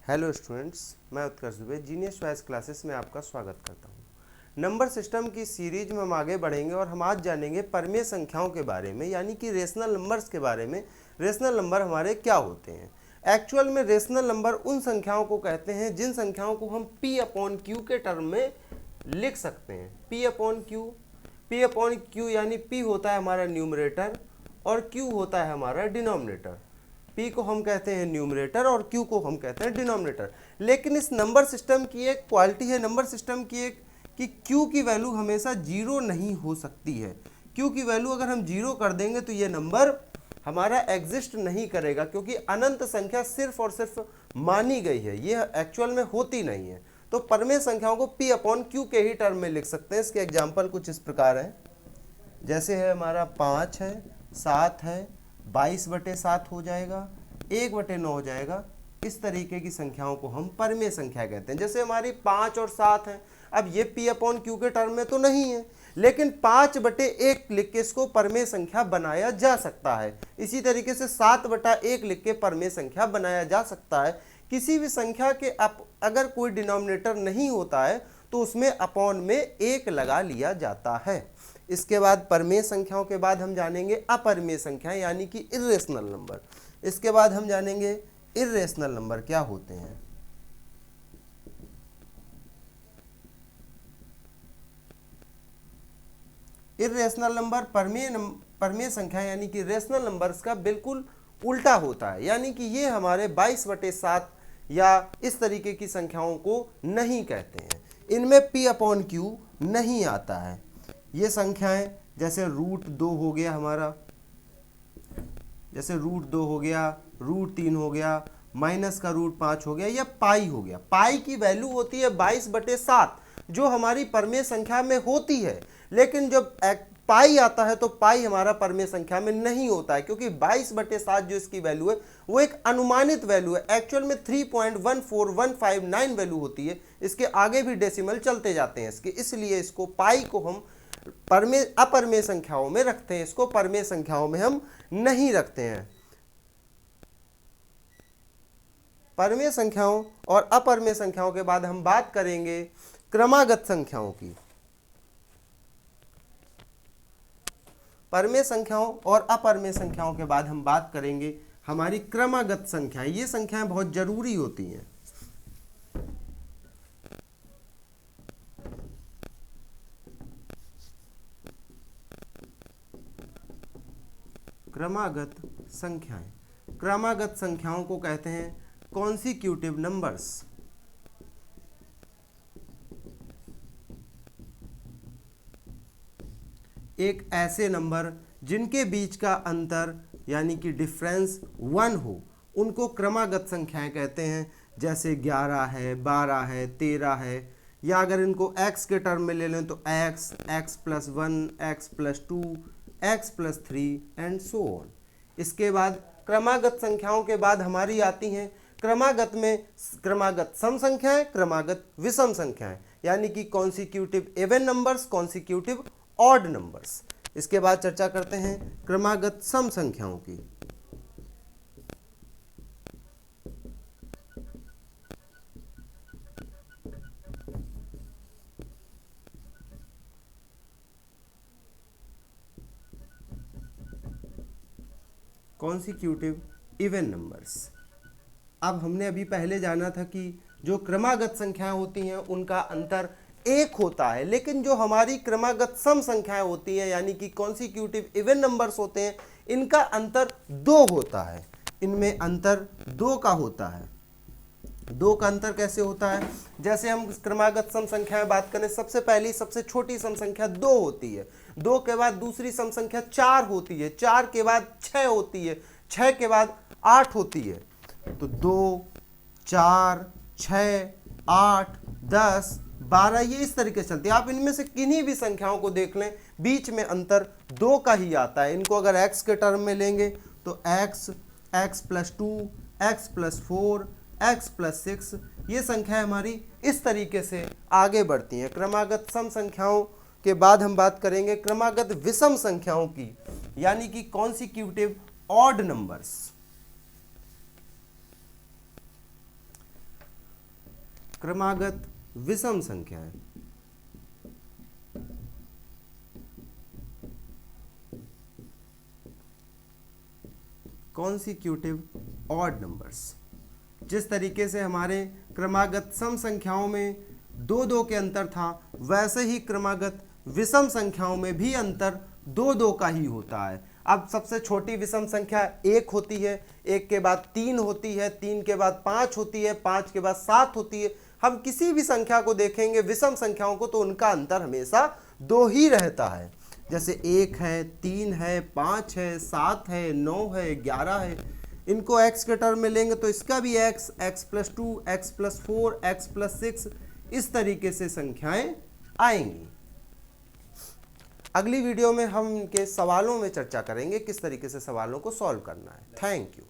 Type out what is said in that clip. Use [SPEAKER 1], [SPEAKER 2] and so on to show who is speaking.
[SPEAKER 1] Hello students, मैं उत्कर्ष Dubey genius choice classes में आपका स्वागत करता हूं। नंबर सिस्टम की सीरीज में हम आगे बढ़ेंगे और हम आज जानेंगे परमेय संख्याओं के बारे में, यानी कि रेशनल नंबर्स के बारे में। रेशनल नंबर हमारे क्या होते हैं? एक्चुअल में रेशनल नंबर उन संख्याओं को कहते हैं जिन संख्याओं को हम पी अपॉन क्यू के टर्म में लिख सकते हैं। पी अपॉन क्यू यानी पी होता है हमारा न्यूमरेटर और क्यू होता है हमारा डिनोमिनेटर। P को हम कहते हैं न्यूमरेटर और Q को हम कहते हैं डिनोमिनेटर। लेकिन इस नंबर सिस्टम की एक क्वालिटी है, नंबर सिस्टम की एक, कि Q की वैल्यू हमेशा जीरो नहीं हो सकती है। Q की वैल्यू अगर हम जीरो कर देंगे तो ये नंबर हमारा एग्जिस्ट नहीं करेगा, क्योंकि अनंत संख्या सिर्फ और सिर्फ मानी गई है, ये एक्चुअल में होती नहीं है। तो परमेय संख्याओं को P अपॉन Q के ही टर्म में लिख सकते हैं। इसके एग्जाम्पल कुछ इस प्रकार हैं, जैसे है हमारा 5 है, 7 है, 22/7 हो जाएगा, 1/9 हो जाएगा। इस तरीके की संख्याओं को हम परमेय संख्या कहते हैं। जैसे हमारी 5 और 7 है, अब ये P अपॉन क्यू के टर्म में तो नहीं है, लेकिन 5/1 लिख के इसको परमेय संख्या बनाया जा सकता है। इसी तरीके से 7/1 लिख के परमेय संख्या बनाया जा सकता है। किसी भी संख्या के अगर कोई डिनोमिनेटर नहीं होता है तो उसमें अपॉन में 1 लगा लिया जाता है। इसके बाद परमेय संख्याओं के बाद हम जानेंगे अपरमेय संख्याएं, यानी कि इर्रेशनल नंबर। इसके बाद हम जानेंगे इर्रेशनल नंबर क्या होते हैं। इर्रेशनल नंबर परमेय संख्या यानी कि रेशनल नंबर्स का बिल्कुल उल्टा होता है, यानी कि ये हमारे 22/7 या इस तरीके की संख्याओं को नहीं कहते हैं। इनमें P अपॉन क्यू नहीं आता है। ये संख्याएं जैसे √2 हो गया हमारा, जैसे √2 हो गया, √3 हो गया, माइनस का √5 हो गया, या पाई हो गया। पाई की वैल्यू होती है 22/7 जो हमारी परमेय संख्या में होती है, लेकिन जब पाई आता है तो पाई हमारा परमेय संख्या में नहीं होता है, क्योंकि 22/7 जो इसकी वैल्यू है वो एक अनुमानित वैल्यू है। एक्चुअल में 3.14159 वैल्यू होती है। इसके आगे भी डेसिमल चलते जाते हैं इसके, इसलिए इसको पाई को हम अपरमेय संख्याओं में रखते हैं, इसको परमेय संख्याओं में हम नहीं रखते हैं। परमेय संख्याओं और अपरमेय संख्याओं के बाद हम बात करेंगे क्रमागत संख्याओं की। परमेय संख्याओं और अपरमेय संख्याओं के बाद हम बात करेंगे हमारी क्रमागत संख्याएं। ये संख्याएं बहुत जरूरी होती हैं। क्रमागत संख्याएं, क्रमागत संख्याओं को कहते हैं कॉन्सिक्यूटिव नंबर्स। एक ऐसे नंबर जिनके बीच का अंतर यानी कि डिफरेंस 1 हो, उनको क्रमागत संख्याएं कहते हैं। जैसे 11 है, 12 है, 13 है, या अगर इनको x के टर्म में ले लें तो x, x+1, x+2, x+3 and so on. इसके बाद क्रमागत संख्याओं के बाद हमारी आती हैं क्रमागत में क्रमागत सम संख्याएं, क्रमागत विषम संख्याएं, यानी कि consecutive even numbers, consecutive odd numbers. इसके बाद चर्चा करते हैं क्रमागत सम संख्याओं की। Consecutive even numbers. अब हमने अभी पहले जाना था कि जो क्रमागत संख्याएं होती हैं उनका अंतर 1 होता है, लेकिन जो हमारी क्रमागत सम संख्याएं होती हैं यानी कि कॉन्सिक्यूटिव इवन नंबर्स होते हैं, इनका अंतर 2 होता है। इनमें अंतर 2 का होता है। 2 का अंतर कैसे होता है? जैसे हम क्रमागत सम संख्याएं बात करें, सबसे पहली सबसे छोटी सम संख्या 2 होती है, 2 के बाद दूसरी सम संख्या 4 होती है, 4 के बाद 6 होती है, 6 के बाद 8 होती है। तो 2, 4, 6, 8, 10, 12 ये इस तरीके से चलती है। आप इनमें से किन्हीं भी संख्याओं को देख लें, बीच में अंतर 2 का ही आता है। इनको अगर x के टर्म में लेंगे तो x, x+2, x+4, x+6, ये संख्याएं हमारी इस तरीके से आगे बढ़ती हैं। क्रमागत सम संख्याओं के बाद हम बात करेंगे क्रमागत विषम संख्याओं की, यानी कि कॉन्सिक्यूटिव ऑड नंबर्स। क्रमागत विषम संख्याएं। Consecutive odd numbers. जिस तरीके से हमारे क्रमागत सम संख्याओं में 2-2 के अंतर था, वैसे ही क्रमागत विषम संख्याओं में भी अंतर 2-2 का ही होता है। अब सबसे छोटी विषम संख्या 1 होती है, 1 के बाद 3 होती है, 3 के बाद 5 होती है, 5 के बाद 7 होती है। हम किसी भी संख्या को देखेंगे विषम संख्याओं को, तो उनका अंतर हमेशा 2 ही रहता है। जैसे 1 है, 3 है, 5 है, 7 है, 9 है, 11 है। इनको x के टर्म में लेंगे तो इसका भी x, x+2, x+4, x+6 इस तरीके से संख्याएं आएंगी। अगली वीडियो में हम इनके सवालों में चर्चा करेंगे, किस तरीके से सवालों को सॉल्व करना है। Thank you.